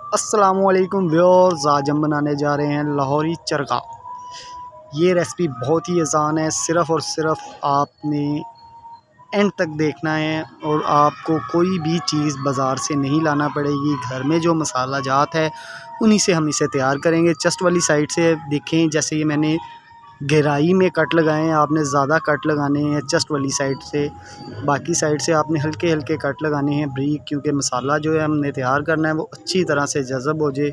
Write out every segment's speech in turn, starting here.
अस्सलामुअलैकुम व्यूअर्स, आज हम बनाने जा रहे हैं लाहौरी चरखा। ये रेसिपी बहुत ही आसान है, सिर्फ़ और सिर्फ आपने एंड तक देखना है और आपको कोई भी चीज़ बाज़ार से नहीं लाना पड़ेगी। घर में जो मसाला जात है उन्हीं से हम इसे तैयार करेंगे। चस्ट वाली साइड से देखें, जैसे ये मैंने गहराई में कट लगाए हैं, आपने ज़्यादा कट लगाने हैं चस्ट वाली साइड से। बाकी साइड से आपने हल्के हल्के कट लगाने हैं ब्रीक, क्योंकि मसाला जो है हमने तैयार करना है वो अच्छी तरह से जज़ब हो जाए।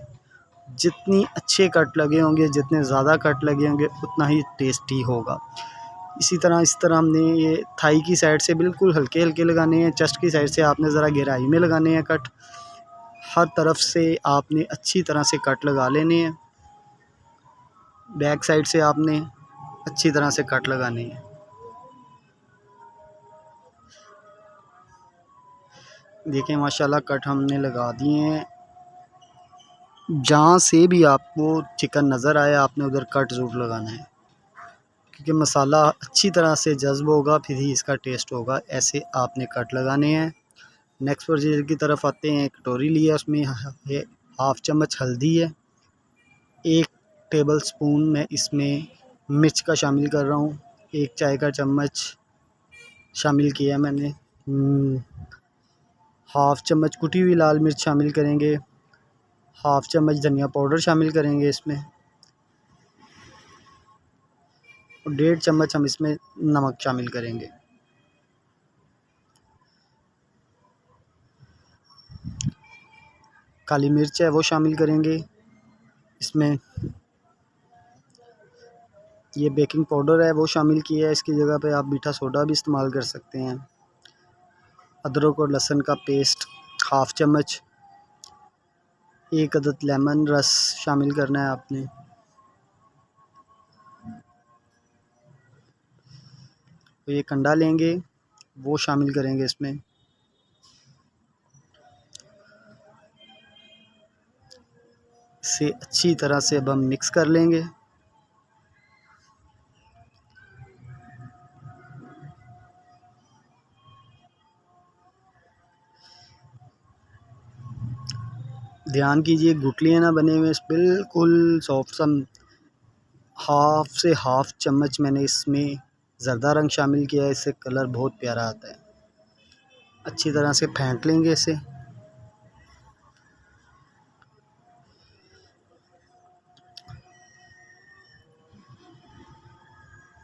जितनी अच्छे कट लगे होंगे, जितने ज़्यादा कट लगे होंगे, उतना ही टेस्टी होगा। इस तरह हमने ये थाई की साइड से बिल्कुल हल्के हल्के लगाने हैं, चेस्ट की साइड से आपने ज़रा गहराई में लगाने हैं कट। हर तरफ से आपने अच्छी तरह से कट लगा लेने हैं। बैक साइड से आपने अच्छी तरह से कट लगाने हैं। देखें माशाल्लाह कट हमने लगा दिए हैं। जहाँ से भी आपको चिकन नज़र आए आपने उधर कट ज़रूर लगाना है, क्योंकि मसाला अच्छी तरह से जज़्ब होगा, फिर ही इसका टेस्ट होगा। ऐसे आपने कट लगाने हैं। नेक्स्ट प्रोसीजर की तरफ आते हैं। कटोरी लिया, उसमें हाफ़ चम्मच हल्दी है, 1 टेबल स्पून मैं इसमें मिर्च का शामिल कर रहा हूँ, 1 चाय का चम्मच शामिल किया मैंने। हाफ़ चम्मच कुटी हुई लाल मिर्च शामिल करेंगे, हाफ़ चम्मच धनिया पाउडर शामिल करेंगे इसमें, और 1.5 चम्मच हम इसमें नमक शामिल करेंगे। काली मिर्च है वो शामिल करेंगे इसमें। ये बेकिंग पाउडर है वो शामिल किया है, इसकी जगह पे आप मीठा सोडा भी इस्तेमाल कर सकते हैं। अदरक और लहसुन का पेस्ट हाफ़ चम्मच, 1 अदद लेमन रस शामिल करना है आपने। तो ये कंडा लेंगे वो शामिल करेंगे इसमें। इसे अच्छी तरह से अब हम मिक्स कर लेंगे। ध्यान कीजिए गुठलियाँ ना बने हुए, बिल्कुल सॉफ्ट सा। हाफ़ से हाफ़ चम्मच मैंने इसमें ज़रदा रंग शामिल किया है, इससे कलर बहुत प्यारा आता है। अच्छी तरह से फेंट लेंगे इसे।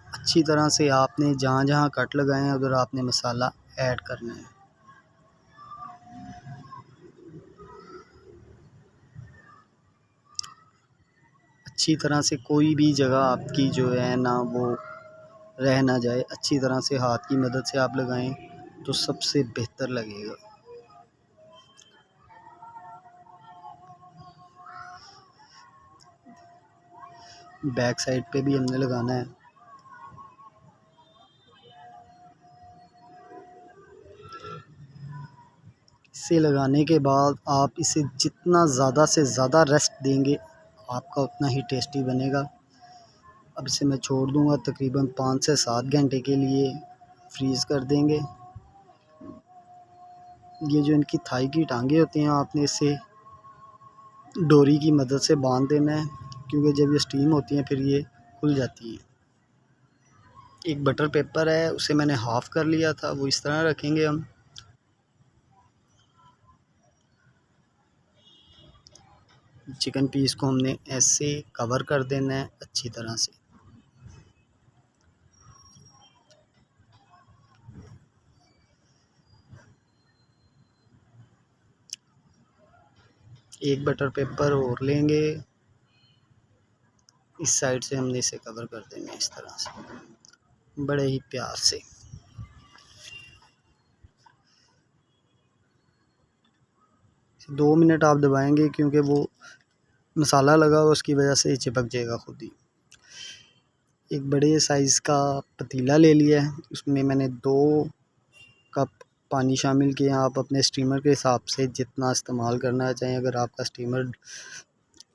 अच्छी तरह से आपने जहाँ जहाँ कट लगाए हैं उधर आपने मसाला ऐड करना है। अच्छी तरह से कोई भी जगह आपकी जो है ना वो रह ना जाए, अच्छी तरह से हाथ की मदद से आप लगाएं तो सबसे बेहतर लगेगा। बैक साइड पे भी हमने लगाना है। इसे लगाने के बाद आप इसे जितना ज़्यादा से ज़्यादा रेस्ट देंगे आपका उतना ही टेस्टी बनेगा। अब इसे मैं छोड़ दूँगा तकरीबन 5 से 7 घंटे के लिए, फ्रीज़ कर देंगे। ये जो इनकी थाई की टांगे होती हैं आपने इसे डोरी की मदद से बांध देना है, क्योंकि जब ये स्टीम होती हैं फिर ये खुल जाती हैं। एक बटर पेपर है उसे मैंने हाफ़ कर लिया था, वो इस तरह रखेंगे हम। चिकन पीस को हमने ऐसे कवर कर देना है अच्छी तरह से। एक बटर पेपर और लेंगे, इस साइड से हमने इसे कवर कर देंगे इस तरह से बड़े ही प्यार से। 2 मिनट आप दबाएंगे, क्योंकि वो मसाला लगा हुआ उसकी वजह से चिपक जाएगा खुद ही। एक बड़े साइज़ का पतीला ले लिया है, उसमें मैंने 2 कप पानी शामिल किया। आप अपने स्टीमर के हिसाब से जितना इस्तेमाल करना चाहें, अगर आपका स्टीमर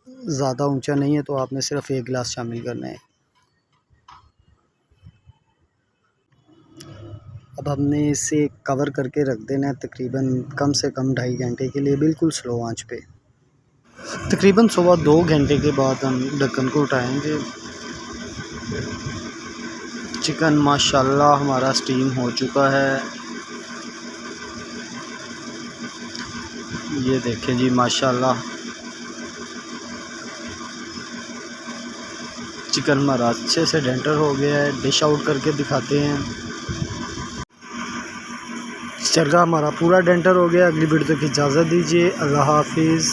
ज़्यादा ऊंचा नहीं है तो आपने सिर्फ 1 गिलास शामिल करना है। अब हमने इसे कवर करके रख देना है तकरीबन कम से कम 2.5 घंटे के लिए, बिल्कुल स्लो आंच पे। तकरीबन सुबह 2 घंटे के बाद हम ढक्कन को उठाएंगे। चिकन माशाल्लाह हमारा स्टीम हो चुका है। ये देखें जी माशाल्लाह चिकन हमारा अच्छे से टेंडर हो गया है। डिश आउट करके दिखाते हैं। चरगा हमारा पूरा टेंडर हो गया। अगली वीडियो तक इजाज़त दीजिए। अल्लाह हाफिज़।